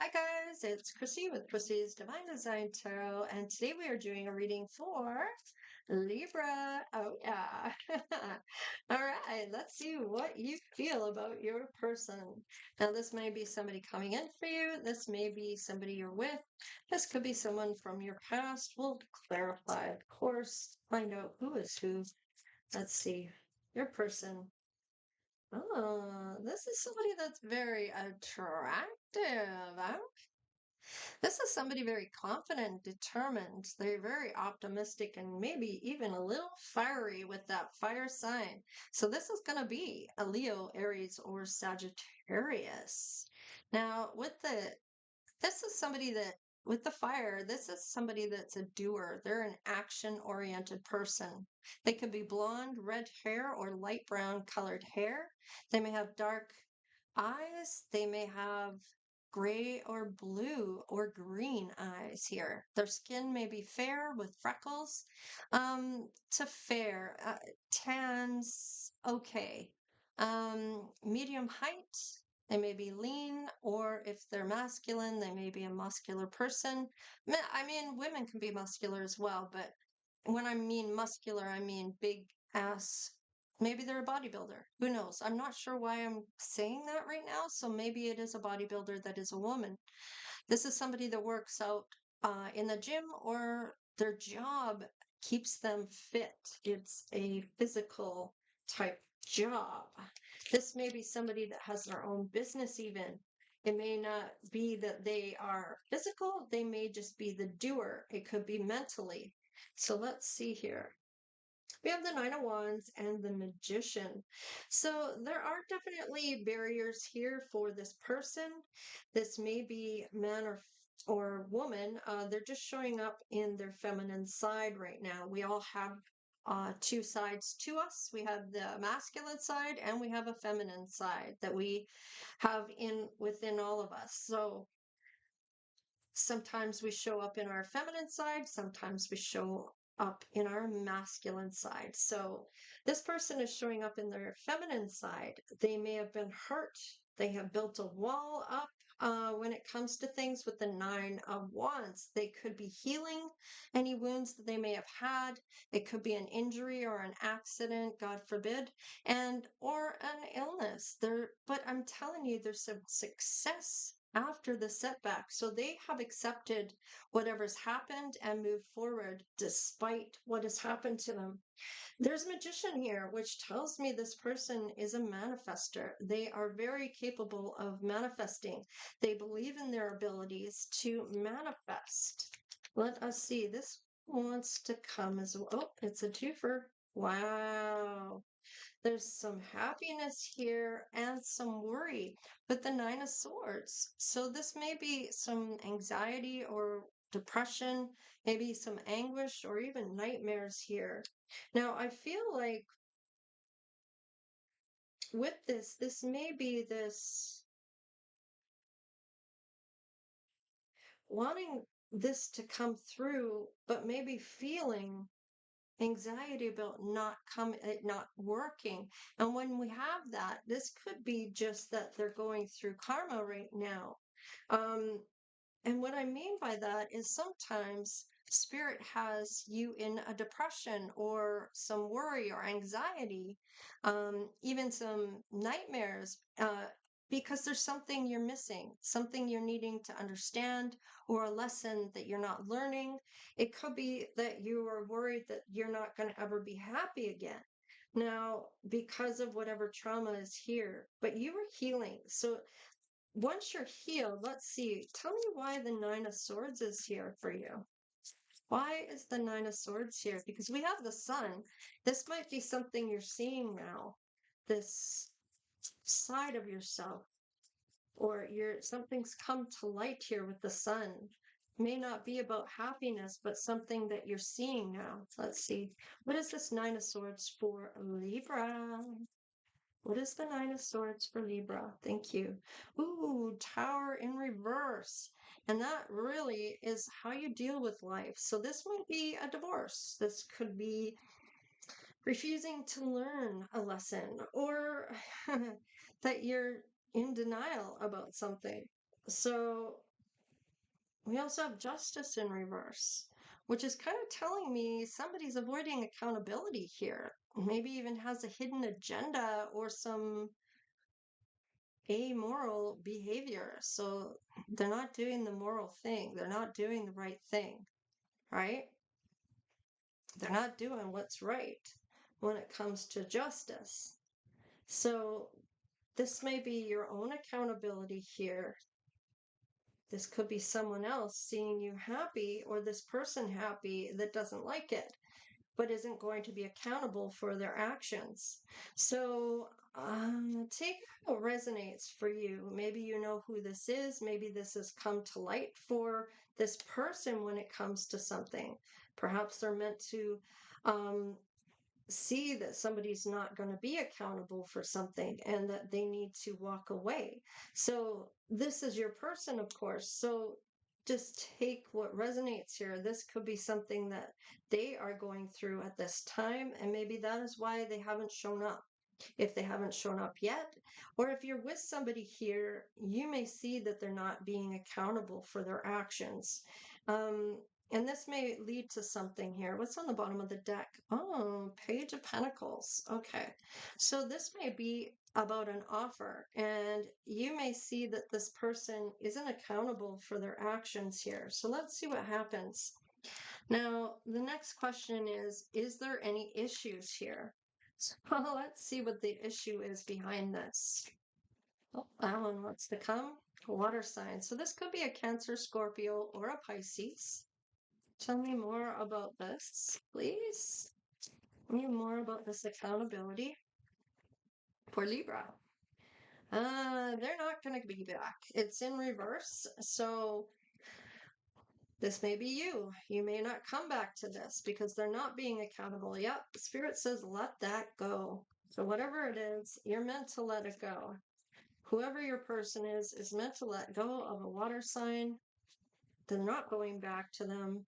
Hi guys, it's Chrissy with Chrissy's Divine Design Tarot, and today we are doing a reading for Libra. Oh yeah. All right, let's see what you feel about your person. Now, this may be somebody coming in for you. This may be somebody you're with. This could be someone from your past. We'll clarify, of course, find out who is who. Let's see. Your person. Oh, this is somebody that's very attractive. This is somebody very confident, determined. They're very optimistic and maybe even a little fiery with that fire sign. So this is going to be a Leo, Aries, or Sagittarius. Now, this is somebody that, with the fire, this is somebody that's a doer. They're an action-oriented person. They could be blonde, red hair, or light brown colored hair. They may have dark eyes. They may have gray or blue or green eyes here. Their skin may be fair with freckles to fair, tans, okay. Medium height, they may be lean, or if they're masculine, they may be a muscular person. I mean, women can be muscular as well, but when I mean muscular, I mean big ass. Maybe they're a bodybuilder. Who knows? I'm not sure why I'm saying that right now. So maybe it is a bodybuilder that is a woman. This is somebody that works out in the gym or their job keeps them fit. It's a physical type job. This may be somebody that has their own business, even. It may not be that they are physical, they may just be the doer. It could be mentally. So let's see here. We have the Nine of Wands and the Magician. So there are definitely barriers here for this person. This may be man or woman. They're just showing up in their feminine side right now. We all have two sides to us. We have the masculine side and we have a feminine side that we have within all of us. So sometimes we show up in our feminine side, sometimes we show up in our masculine side. So this person is showing up in their feminine side. They may have been hurt. They have built a wall up. When it comes to things with the Nine of Wands, they could be healing any wounds that they may have had. It could be an injury or an accident, God forbid, and or an illness. But I'm telling you, there's some success after the setback. So they have accepted whatever's happened and moved forward despite what has happened to them. There's a magician here, which tells me this person is a manifester. They are very capable of manifesting. They believe in their abilities to manifest. Let us see. This wants to come as well. Oh, it's a twofer. Wow. There's some happiness here and some worry with the Nine of Swords. So this may be some anxiety or depression, maybe some anguish or even nightmares here. Now, I feel like with this may be this wanting this to come through, but maybe feeling anxiety about it not working. And when we have that, this could be just that they're going through karma right now. um and what I mean by that is sometimes spirit has you in a depression or some worry or anxiety, even some nightmares, because there's something you're missing, something you're needing to understand, or a lesson that you're not learning. It could be that you are worried that you're not going to ever be happy again. Now, because of whatever trauma is here, but you are healing. So once you're healed, let's see. Tell me why the Nine of Swords is here for you. Why is the Nine of Swords here? Because we have the Sun. This might be something you're seeing now. This side of yourself, or something's come to light here with the Sun. May not be about happiness, but something that you're seeing now. Let's see. What is this Nine of Swords for Libra? What is the Nine of Swords for Libra? Thank you. Ooh, Tower in reverse. And that really is how you deal with life. So this might be a divorce. This could be refusing to learn a lesson, or that you're in denial about something. So We also have justice in reverse, which is kind of telling me somebody's avoiding accountability here. Maybe even has a hidden agenda or some amoral behavior. So they're not doing the moral thing. They're not doing the right thing, right? They're not doing what's right when it comes to justice. So this may be your own accountability here. This could be someone else seeing you happy or this person happy that doesn't like it, but isn't going to be accountable for their actions. So take what resonates for you. Maybe you know who this is. Maybe this has come to light for this person when it comes to something. Perhaps they're meant to um, see that somebody's not going to be accountable for something and that they need to walk away. So this is your person, of course. So just take what resonates here. This could be something that they are going through at this time, and maybe that is why they haven't shown up. If they haven't shown up yet, or if you're with somebody here, you may see that they're not being accountable for their actions. Um, and this may lead to something here. What's on the bottom of the deck? Oh, Page of Pentacles. Okay. So this may be about an offer, and you may see that this person isn't accountable for their actions here. So let's see what happens. Now, the next question is there any issues here? So let's see what the issue is behind this. Oh, Alan wants to come. Water sign. So this could be a Cancer, Scorpio, or a Pisces. Tell me more about this, please. Tell me more about this accountability for Libra. They're not going to be back. It's in reverse. So this may be you. You may not come back to this because they're not being accountable. Yep, Spirit says let that go. So whatever it is, you're meant to let it go. Whoever your person is meant to let go of a water sign. They're not going back to them.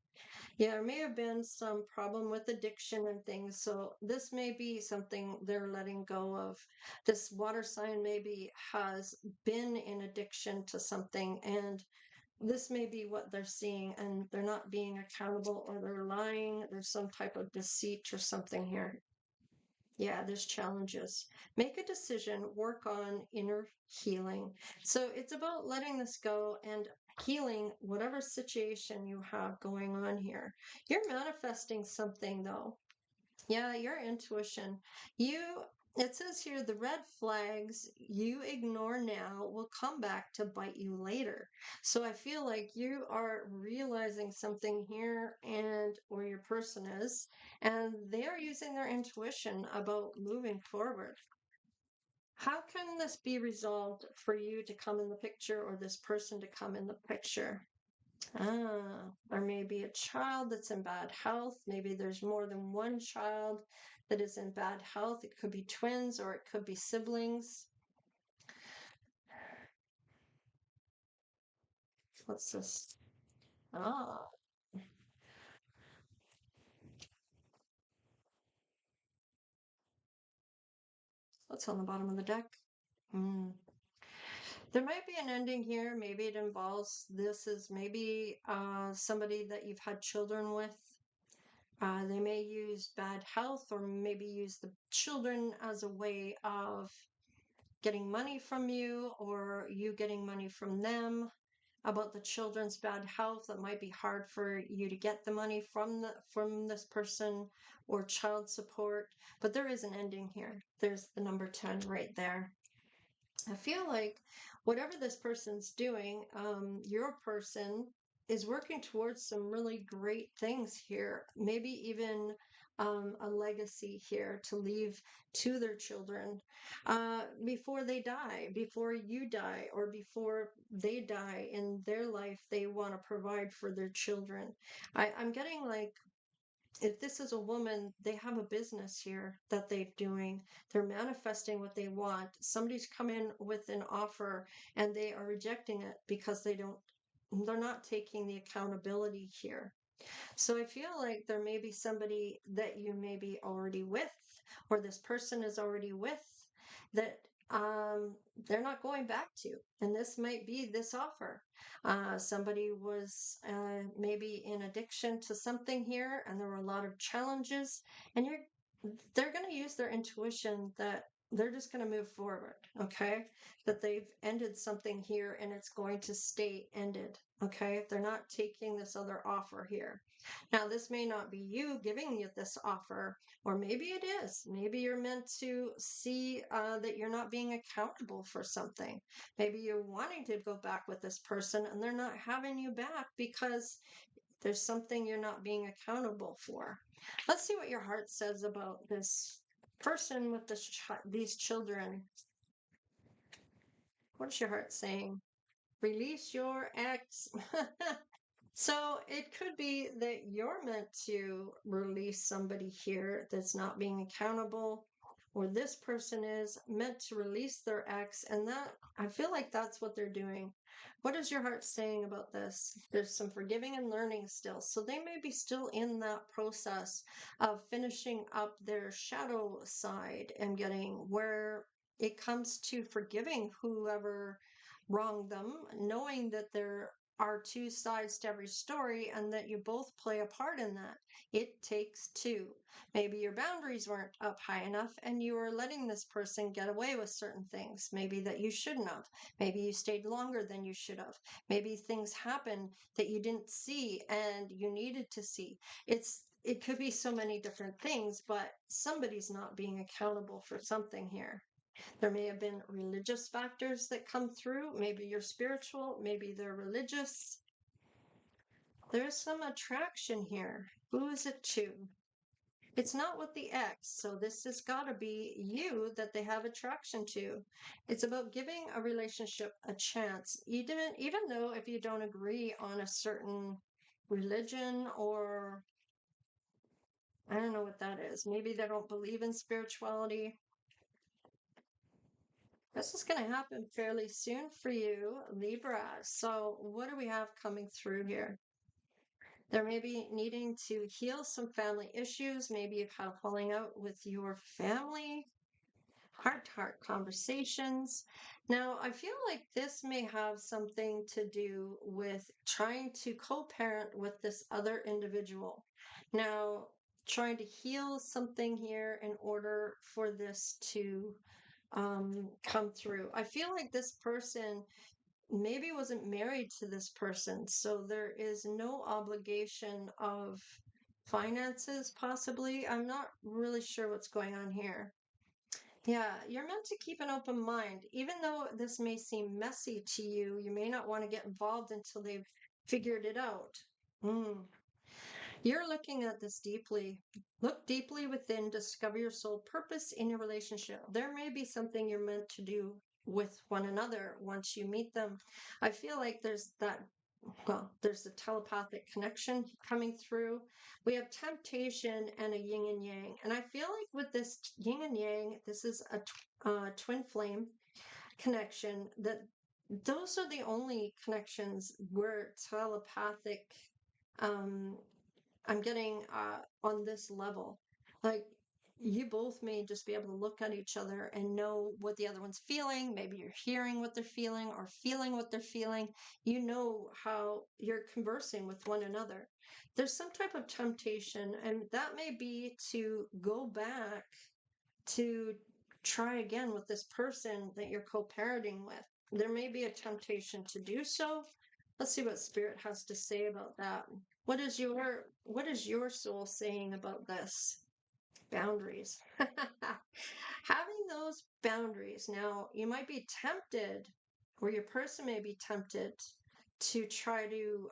Yeah, there may have been some problem with addiction and things. So this may be something they're letting go of. This water sign maybe has been in addiction to something, and this may be what they're seeing, and they're not being accountable, or they're lying. There's some type of deceit or something here. Yeah, there's challenges. Make a decision, work on inner healing. So it's about letting this go and healing whatever situation you have going on here. You're manifesting something though. Yeah, your intuition. It says here the red flags you ignore now will come back to bite you later. So I feel like you are realizing something here and or your person is, and they are using their intuition about moving forward. How can this be resolved for you to come in the picture or this person to come in the picture? Or maybe a child that's in bad health. Maybe there's more than one child that is in bad health. It could be twins or it could be siblings. What's this? Ah, what's on the bottom of the deck? Hmm. There might be an ending here. Maybe it involves this is maybe somebody that you've had children with. They may use bad health or maybe use the children as a way of getting money from you or you getting money from them. About the children's bad health, it might be hard for you to get the money from this person or child support, but there is an ending here. There's the number 10 right there. I feel like whatever this person's doing, your person is working towards some really great things here. Maybe even a legacy here to leave to their children before they die, before you die, or before they die in their life. They want to provide for their children. I'm getting like if this is a woman, they have a business here that they're doing. They're manifesting what they want. Somebody's come in with an offer and they are rejecting it because they're not taking the accountability here. So I feel like there may be somebody that you may be already with, or this person is already with, that they're not going back to. And this might be this offer. Somebody was maybe in addiction to something here, and there were a lot of challenges, and they're going to use their intuition that they're just going to move forward, okay? That they've ended something here and it's going to stay ended, okay? They're not taking this other offer here. Now, this may not be you giving you this offer, or maybe it is. Maybe you're meant to see that you're not being accountable for something. Maybe you're wanting to go back with this person and they're not having you back because there's something you're not being accountable for. Let's see what your heart says about this person with these children. What is your heart saying? Release your ex. So it could be that you're meant to release somebody here that's not being accountable, or this person is meant to release their ex, and that I feel like that's what they're doing. What is your heart saying about this? There's some forgiving and learning still. So they may be still in that process of finishing up their shadow side and getting where it comes to forgiving whoever wronged them, knowing that there are two sides to every story and that you both play a part in that. It takes two. Maybe your boundaries weren't up high enough and you were letting this person get away with certain things, maybe that you shouldn't have. Maybe you stayed longer than you should have. Maybe things happened that you didn't see and you needed to see. It could be so many different things, but somebody's not being accountable for something here. There may have been religious factors that come through. Maybe you're spiritual, maybe they're religious. There's some attraction here. Who is it to? It's not with the ex, so this has got to be you that they have attraction to. It's about giving a relationship a chance, even though if you don't agree on a certain religion, or I don't know what that is. Maybe they don't believe in spirituality. This is going to happen fairly soon for you, Libra. So, what do we have coming through here? There may be needing to heal some family issues. Maybe you've had a falling out with your family, heart-to-heart conversations. Now, I feel like this may have something to do with trying to co-parent with this other individual. Now, trying to heal something here in order for this to come through. I feel like this person maybe wasn't married to this person, so there is no obligation of finances, possibly. I'm not really sure what's going on here. Yeah, you're meant to keep an open mind. Even though this may seem messy to you, you may not want to get involved until they've figured it out. Mm. You're looking at this deeply. Look deeply within, discover your soul purpose in your relationship. There may be something you're meant to do with one another once you meet them. I feel like there's a telepathic connection coming through. We have temptation and a yin and yang. And I feel like with this yin and yang, this is a twin flame connection, that those are the only connections where telepathic um I'm getting on this level. Like, you both may just be able to look at each other and know what the other one's feeling. Maybe you're hearing what they're feeling or feeling what they're feeling. You know how you're conversing with one another. There's some type of temptation, and that may be to go back to try again with this person that you're co-parenting with. There may be a temptation to do so. Let's see what spirit has to say about that. What is your soul saying about this? Boundaries. Having those boundaries. Now, you might be tempted, or your person may be tempted to try to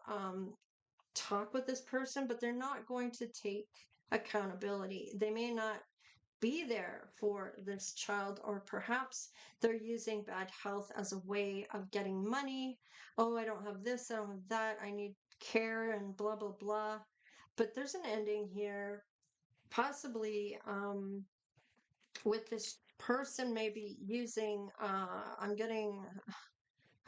talk with this person, but they're not going to take accountability. They may not be there for this child, or perhaps they're using bad health as a way of getting money. Oh, I don't have this, I don't have that, I need care and blah blah blah. But there's an ending here, possibly with this person maybe using I'm getting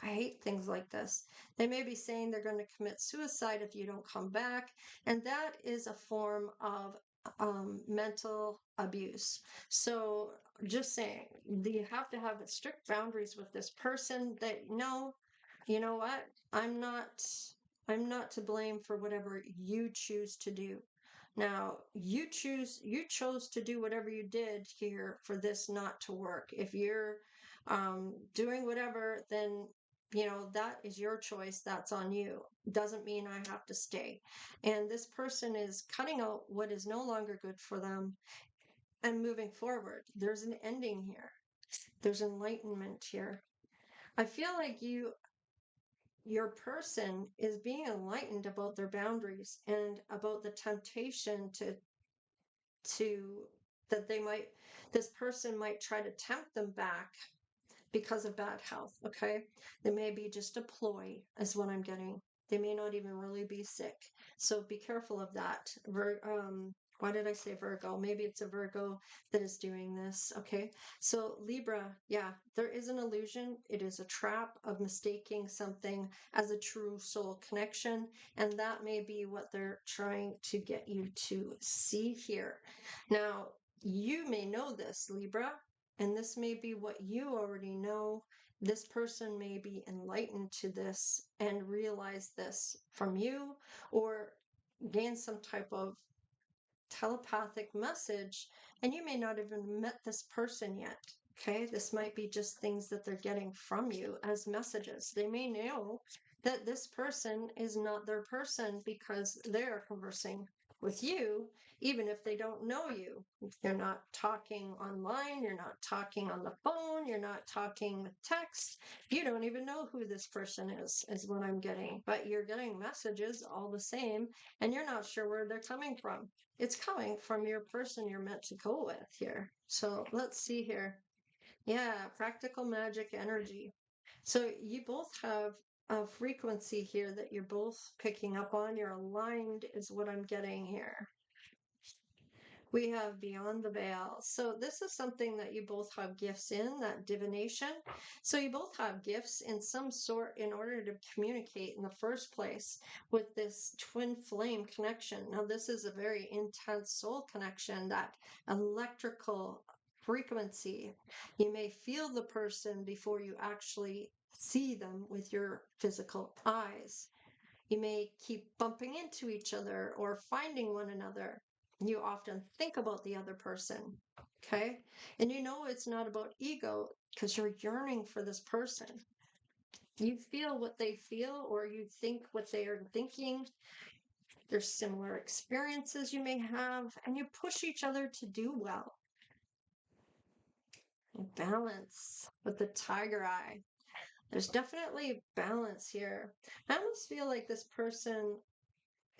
I hate things like this. They may be saying they're going to commit suicide if you don't come back, and that is a form of mental abuse. So just saying, you have to have strict boundaries with this person that no, you know what? I'm not I'm not to blame for whatever you choose to do. Now, you chose to do whatever you did here for this not to work. If you're doing whatever, then that is your choice. That's on you. Doesn't mean I have to stay. And this person is cutting out what is no longer good for them and moving forward. There's an ending here. There's enlightenment here. I feel like your person is being enlightened about their boundaries and about the temptation to that this person might try to tempt them back because of bad health. Okay, they may be just a ploy is what I'm getting. They may not even really be sick, so be careful of that. Why did I say Virgo? Maybe it's a Virgo that is doing this. Okay, so Libra, yeah, there is an illusion. It is a trap of mistaking something as a true soul connection, and that may be what they're trying to get you to see here. Now, you may know this, Libra, and this may be what you already know. This person may be enlightened to this and realize this from you, or gain some type of telepathic message, and you may not even met this person yet. Okay, this might be just things that they're getting from you as messages. They may know that this person is not their person because they're conversing with you, even if they don't know you. You're not talking online, you're not talking on the phone, you're not talking with text. You don't even know who this person is what I'm getting. But you're getting messages all the same, and you're not sure where they're coming from. It's coming from your person you're meant to go with here. So let's see here. Yeah, practical magic energy. So you both have a frequency here that you're both picking up on. You're aligned, is what I'm getting here. We have beyond the veil. So this is something that you both have gifts in, that divination. So you both have gifts in some sort in order to communicate in the first place with this twin flame connection. Now, this is a very intense soul connection, that electrical frequency. You may feel the person before you actually see them with your physical eyes. You may keep bumping into each other or finding one another. You often think about the other person, okay? And you know it's not about ego because you're yearning for this person. You feel what they feel, or you think what they are thinking. There's similar experiences you may have, and you push each other to do well. And balance with the tiger eye. There's definitely balance here. I almost feel like this person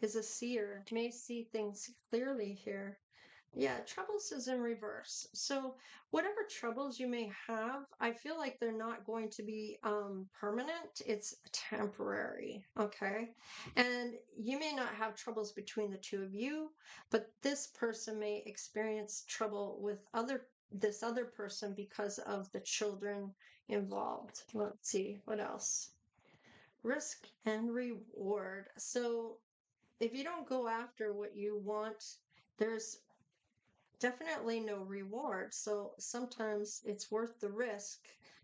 is a seer, may see things clearly here. Yeah, troubles is in reverse. So whatever troubles you may have, I feel like they're not going to be permanent. It's temporary, okay? And you may not have troubles between the two of you, but this person may experience trouble with this other person because of the children involved. Let's see, what else? Risk and reward. So if you don't go after what you want, there's definitely no reward. So sometimes it's worth the risk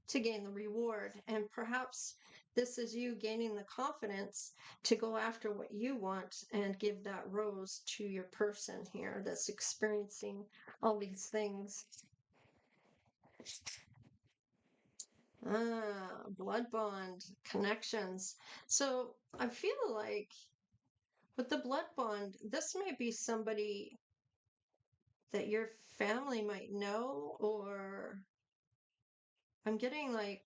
to gain the reward. And perhaps this is you gaining the confidence to go after what you want and give that rose to your person here that's experiencing all these things. Blood bond connections. So I feel like with the blood bond, this may be somebody that your family might know, or I'm getting like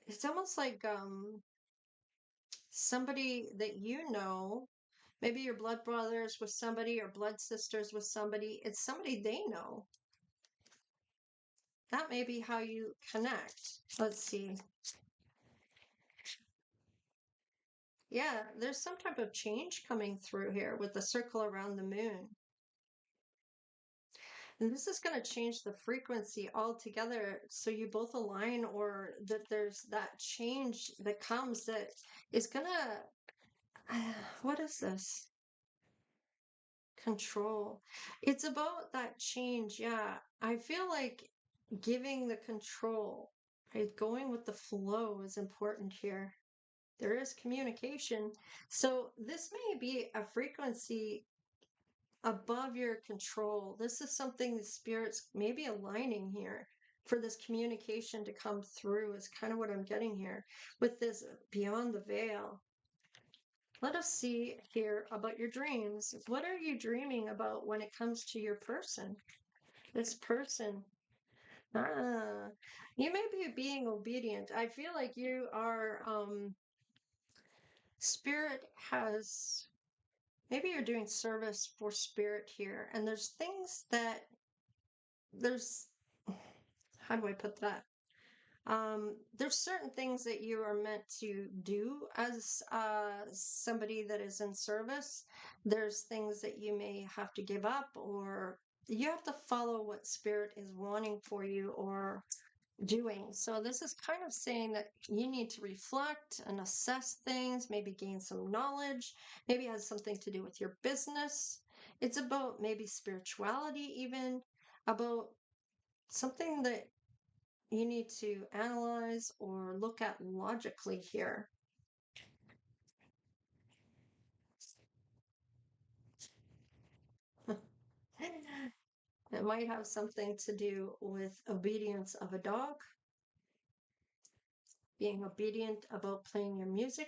it's almost like somebody that you know, maybe your blood brothers with somebody or blood sisters with somebody. It's somebody they know. That may be how you connect. Let's see. Yeah, there's some type of change coming through here with the circle around the moon. And this is going to change the frequency altogether so you both align, or that there's that change that comes that is going to What is this? Control. It's about that change. Yeah. I feel like giving the control, right? Going with the flow is important here. There is communication. So this may be a frequency above your control. This is something the spirits may be aligning here for this communication to come through, is kind of what I'm getting here with this beyond the veil. Let us see here about your dreams. What are you dreaming about when it comes to your person? This person. Ah, you may be being obedient. I feel like you are, spirit has, maybe you're doing service for spirit here. And there's things that, there's, how do I put that? There's certain things that you are meant to do as somebody that is in service. There's things that you may have to give up, or you have to follow what spirit is wanting for you or doing. So this is kind of saying that you need to reflect and assess things, maybe gain some knowledge, maybe it has something to do with your business. It's about maybe spirituality, even about something that you need to analyze or look at logically here. It might have something to do with obedience of a dog, being obedient about playing your music.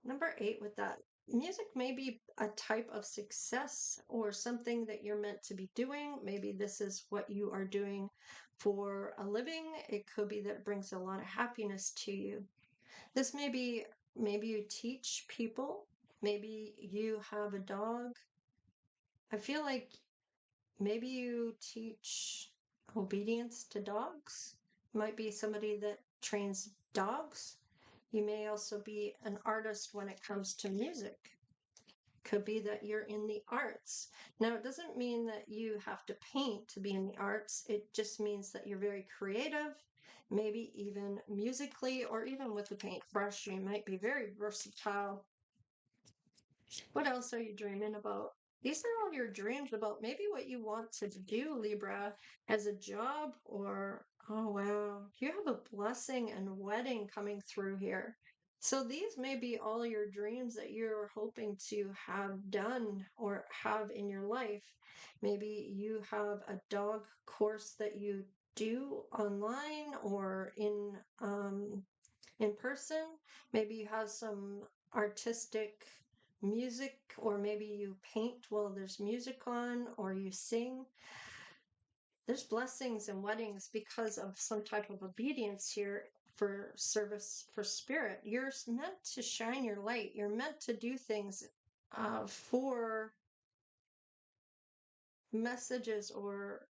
Number 8 with that. Music may be a type of success or something that you're meant to be doing. Maybe this is what you are doing for a living. It could be that it brings a lot of happiness to you. This may be, maybe you teach people, maybe you have a dog. I feel like maybe you teach obedience to dogs. Might be somebody that trains dogs. You may also be an artist when it comes to music. Could be that you're in the arts. Now, it doesn't mean that you have to paint to be in the arts. It just means that you're very creative, maybe even musically, or even with a paintbrush. You might be very versatile. What else are you dreaming about? These are all your dreams about maybe what you want to do, Libra, as a job, or, oh wow, you have a blessing and wedding coming through here. So these may be all your dreams that you're hoping to have done or have in your life. Maybe you have a dog course that you do online or in person. Maybe you have some artistic music, or maybe you paint while there's music on, or you sing. There's blessings and weddings because of some type of obedience here for service for spirit. You're meant to shine your light. You're meant to do things for messages or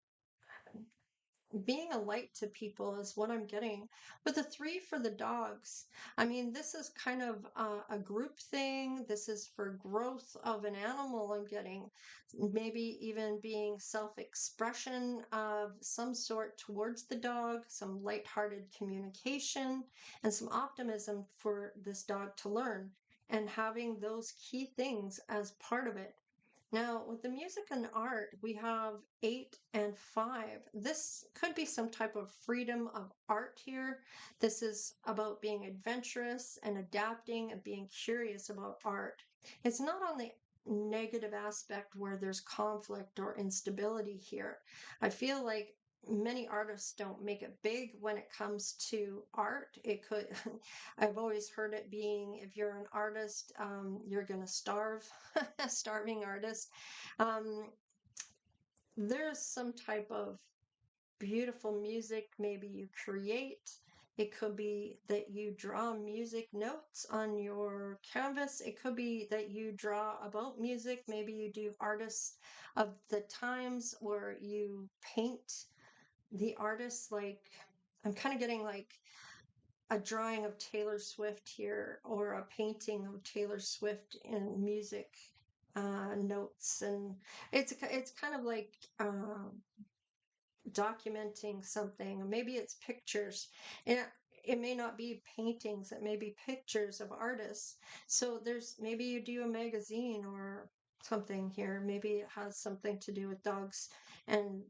being a light to people is what I'm getting. But the 3 for the dogs, I mean, this is kind of a group thing. This is for growth of an animal, I'm getting. Maybe even being self-expression of some sort towards the dog, some lighthearted communication, and some optimism for this dog to learn, and having those key things as part of it. Now, with the music and art, we have 8 and 5. This could be some type of freedom of art here. This is about being adventurous and adapting and being curious about art. It's not on the negative aspect where there's conflict or instability here. I feel like many artists don't make it big when it comes to art. It could, I've always heard it being, if you're an artist, you're going to starve, a starving artist. Um, there's some type of beautiful music maybe you create. It could be that you draw music notes on your canvas. It could be that you draw about music. Maybe you do artists of the times, or you paint the artist. Like, I'm kind of getting like a drawing of Taylor Swift here, or a painting of Taylor Swift in music notes, and it's kind of like documenting something. Maybe it's pictures, and it may not be paintings, it may be pictures of artists. So there's maybe you do a magazine or something here. Maybe it has something to do with dogs and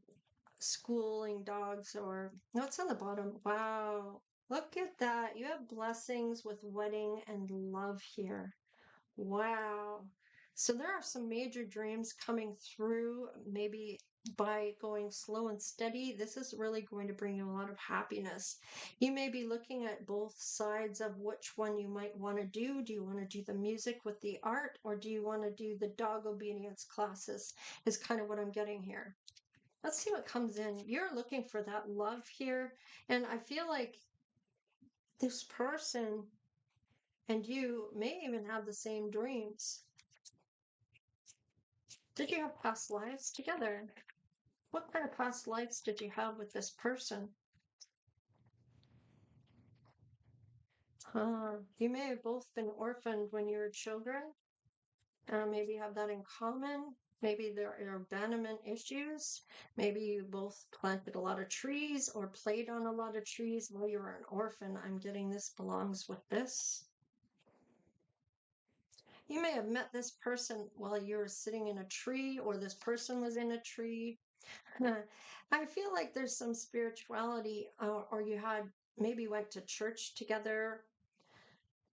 schooling dogs, or no, it's on the bottom. Wow. Look at that. You have blessings with wedding and love here. Wow. So there are some major dreams coming through, maybe by going slow and steady. This is really going to bring you a lot of happiness. You may be looking at both sides of which one you might want to do. Do you want to do the music with the art, or do you want to do the dog obedience classes? Is kind of what I'm getting here. Let's see what comes in. You're looking for that love here. And I feel like this person and you may even have the same dreams. Did you have past lives together? What kind of past lives did you have with this person? You may have both been orphaned when you were children. Maybe you have that in common. Maybe there are abandonment issues. Maybe you both planted a lot of trees or played on a lot of trees while you were an orphan. I'm getting this belongs with this. You may have met this person while you were sitting in a tree, or this person was in a tree. I feel like there's some spirituality, or you had maybe went to church together.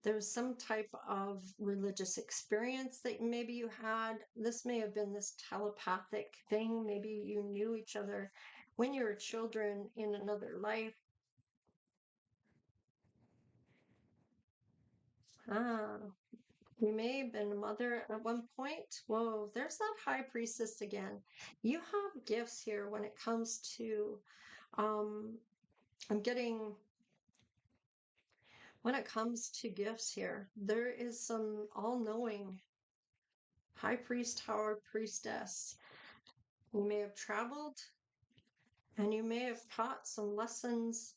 There's some type of religious experience that maybe you had. This may have been this telepathic thing. Maybe you knew each other when you were children in another life. Ah, you may have been a mother at one point. Whoa, there's that high priestess again. You have gifts here when it comes to, um, I'm getting, when it comes to gifts here, there is some all-knowing high priest, high priestess. You may have traveled and you may have taught some lessons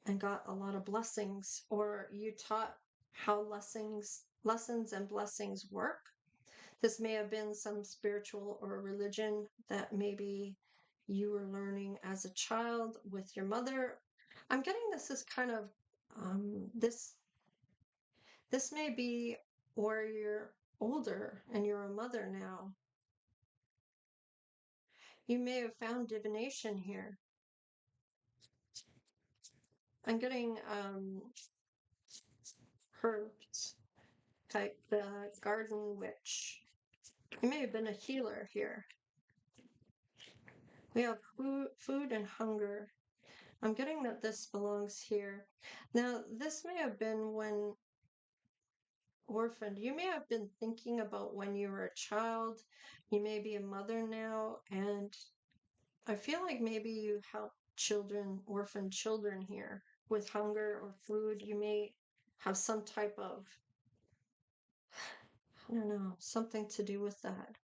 and got a lot of blessings, or you taught how lessons and blessings work. This may have been some spiritual or religion that maybe you were learning as a child with your mother. I'm getting this is kind of this may be, or you're older and you're a mother now. You may have found divination here. I'm getting herbs type, the garden witch. You may have been a healer here. We have food and hunger. I'm getting that this belongs here. Now, this may have been when orphaned. You may have been thinking about when you were a child. You may be a mother now, and I feel like maybe you help children, orphaned children here with hunger or food. You may have some type of, I don't know, something to do with that.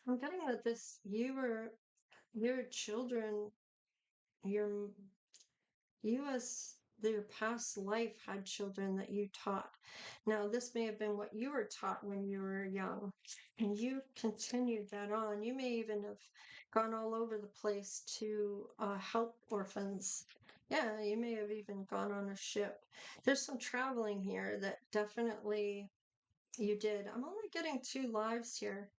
I'm getting that this, your children, your you as their past life had children that you taught. Now, this may have been what you were taught when you were young, and you continued that on. You may even have gone all over the place to help orphans. Yeah, you may have even gone on a ship. There's some traveling here that definitely you did. I'm only getting 2 lives here.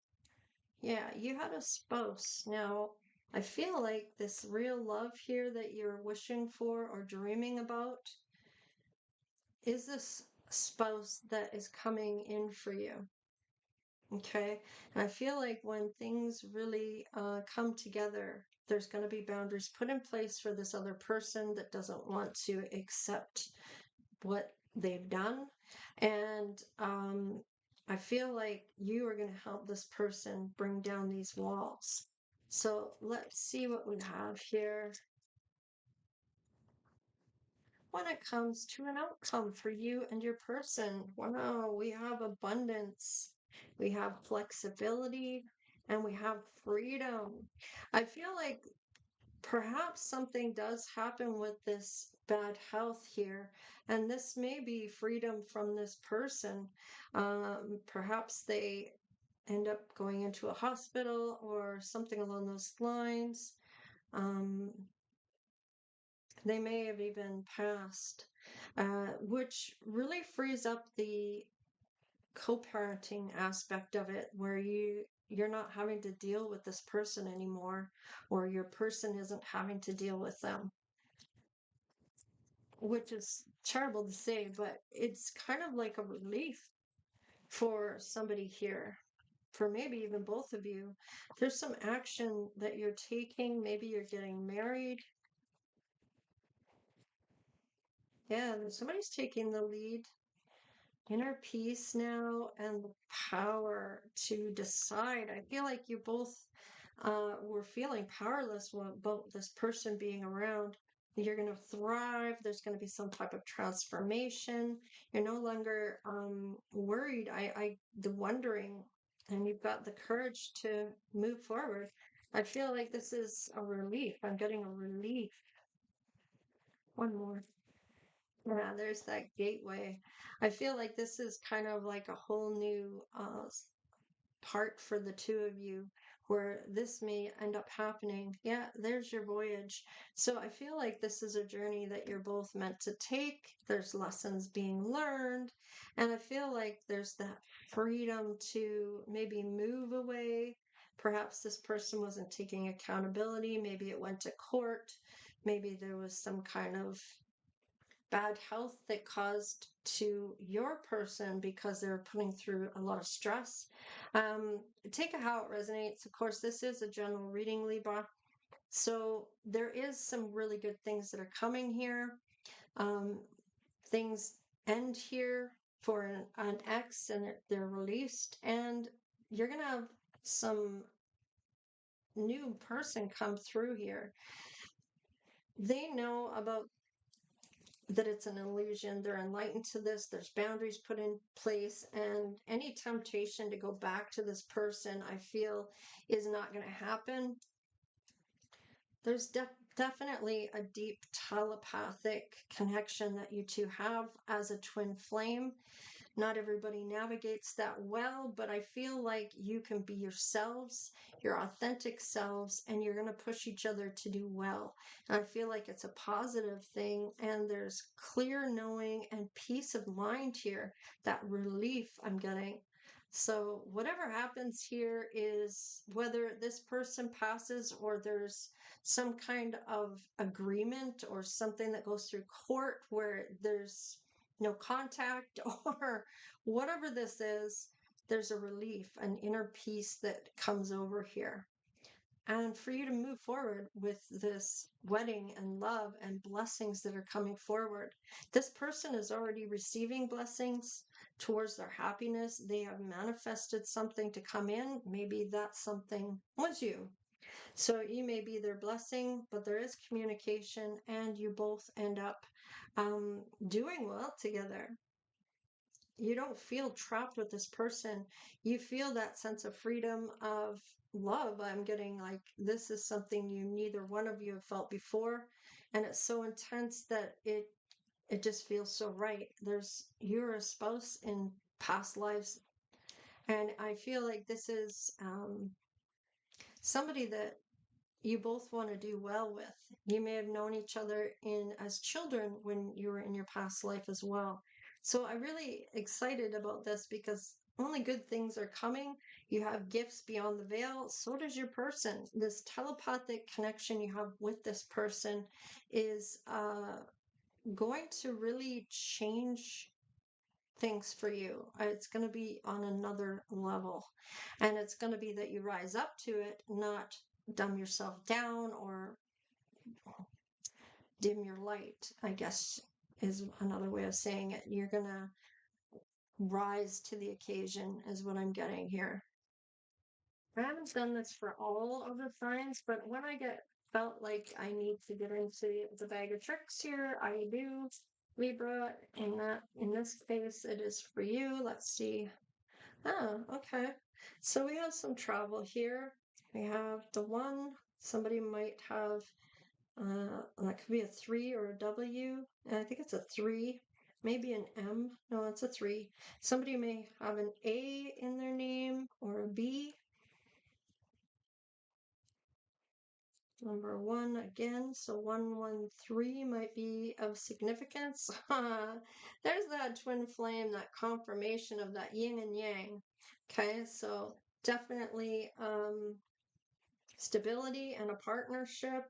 Yeah, you had a spouse. Now, I feel like this real love here that you're wishing for or dreaming about is this spouse that is coming in for you. Okay. And I feel like when things really come together, there's going to be boundaries put in place for this other person that doesn't want to accept what they've done. And I feel like you are going to help this person bring down these walls. So let's see what we have here. When it comes to an outcome for you and your person, wow, we have abundance, we have flexibility, and we have freedom. I feel like perhaps something does happen with this bad health here, and this may be freedom from this person. Perhaps they end up going into a hospital or something along those lines. Um, they may have even passed, which really frees up the co-parenting aspect of it, where you're not having to deal with this person anymore, or your person isn't having to deal with them, which is terrible to say, but it's kind of like a relief for somebody here, for maybe even both of you. There's some action that you're taking. Maybe you're getting married. Yeah, somebody's taking the lead. Inner peace now and the power to decide. I feel like you both were feeling powerless about this person being around. You're going to thrive. There's going to be some type of transformation. You're no longer worried. The wondering, and you've got the courage to move forward. I feel like this is a relief. I'm getting a relief. One more. Yeah, there's that gateway. I feel like this is kind of like a whole new part for the two of you where this may end up happening. Yeah, there's your voyage. So I feel like this is a journey that you're both meant to take. There's lessons being learned. And I feel like there's that freedom to maybe move away. Perhaps this person wasn't taking accountability. Maybe it went to court. Maybe there was some kind of bad health that caused to your person because they're putting through a lot of stress. Take it how it resonates. Of course, this is a general reading, Libra. So there is some really good things that are coming here. Things end here for an ex and they're released, and you're going to have some new person come through here. They know about that it's an illusion. They're enlightened to this. There's boundaries put in place, and any temptation to go back to this person, I feel, is not going to happen. There's definitely a deep telepathic connection that you two have as a twin flame. Not everybody navigates that well, but I feel like you can be yourselves, your authentic selves, and you're going to push each other to do well. And I feel like it's a positive thing, and there's clear knowing and peace of mind here, that relief I'm getting. So whatever happens here is, whether this person passes or there's some kind of agreement or something that goes through court where there's no contact, or whatever this is, there's a relief, an inner peace that comes over here. And for you to move forward with this wedding and love and blessings that are coming forward. This person is already receiving blessings towards their happiness. They have manifested something to come in. Maybe that something was you. So you may be their blessing, but there is communication, and you both end up doing well together. You don't feel trapped with this person. You feel that sense of freedom, of love. I'm getting like this is something you neither one of you have felt before, and it's so intense that it just feels so right. You're a spouse in past lives, and I feel like this is somebody that you both want to do well with. You may have known each other as children when you were in your past life as well. So I'm really excited about this because only good things are coming. You have gifts beyond the veil. So does your person. This telepathic connection you have with this person is going to really change things for you. It's going to be on another level. And it's going to be that you rise up to it, not dumb yourself down or dim your light, I guess is another way of saying it. You're going to rise to the occasion, is what I'm getting here. I haven't done this for all of the signs, but when I felt like I need to get into the bag of tricks here, I do. Libra, in this case, it is for you. Let's see. Oh, okay. So we have some travel here. We have the one, somebody might have, that could be a 3 or a W. And I think it's a 3, maybe an M. No, it's a 3. Somebody may have an A in their name or a B. Number one again, so 113 might be of significance. There's that twin flame, that confirmation of that yin and yang. Okay, so definitely stability and a partnership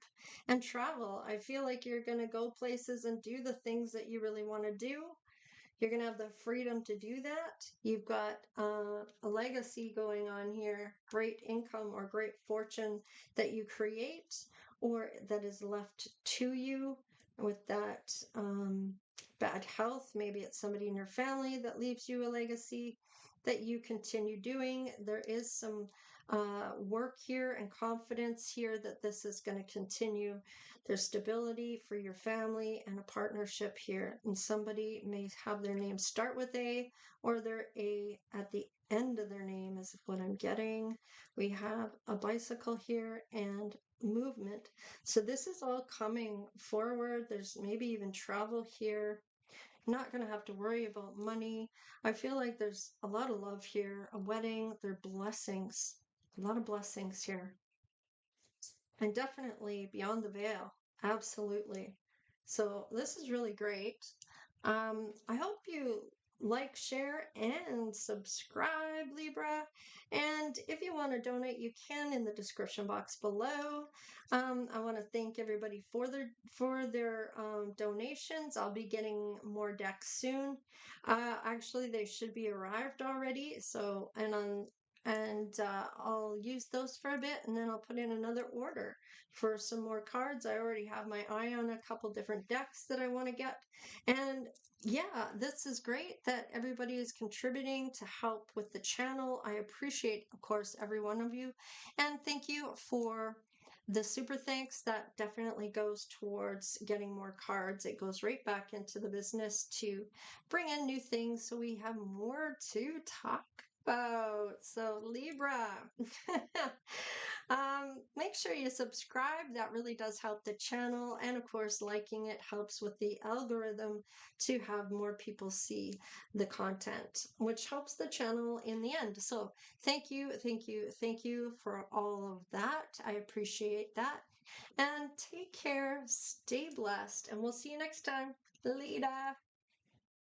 and travel. I feel like you're going to go places and do the things that you really want to do. You're going to have the freedom to do that. You've got a legacy going on here, great income or great fortune that you create or that is left to you with that bad health. Maybe it's somebody in your family that leaves you a legacy that you continue doing. There is some work here and confidence here that this is going to continue. There's stability for your family and a partnership here. And somebody may have their name start with A or their A at the end of their name is what I'm getting. We have a bicycle here and movement. So this is all coming forward. There's maybe even travel here. You're not going to have to worry about money. I feel like there's a lot of love here, a wedding, there are blessings, a lot of blessings here. And definitely beyond the veil. Absolutely. So this is really great. I hope you like, share, and subscribe, Libra. And if you want to donate, you can in the description box below. I want to thank everybody for their donations. I'll be getting more decks soon. Actually, they should be arrived already. So I'll use those for a bit, and then I'll put in another order for some more cards. I already have my eye on a couple different decks that I want to get, and yeah, this is great that everybody is contributing to help with the channel. I appreciate, of course, every one of you. And thank you for the super thanks. That definitely goes towards getting more cards. It goes right back into the business to bring in new things so we have more to talk about. So Libra, make sure you subscribe. That really does help the channel. And of course, liking it helps with the algorithm to have more people see the content, which helps the channel in the end. So thank you, thank you, thank you for all of that. I appreciate that. And take care, stay blessed, and we'll see you next time. Lita.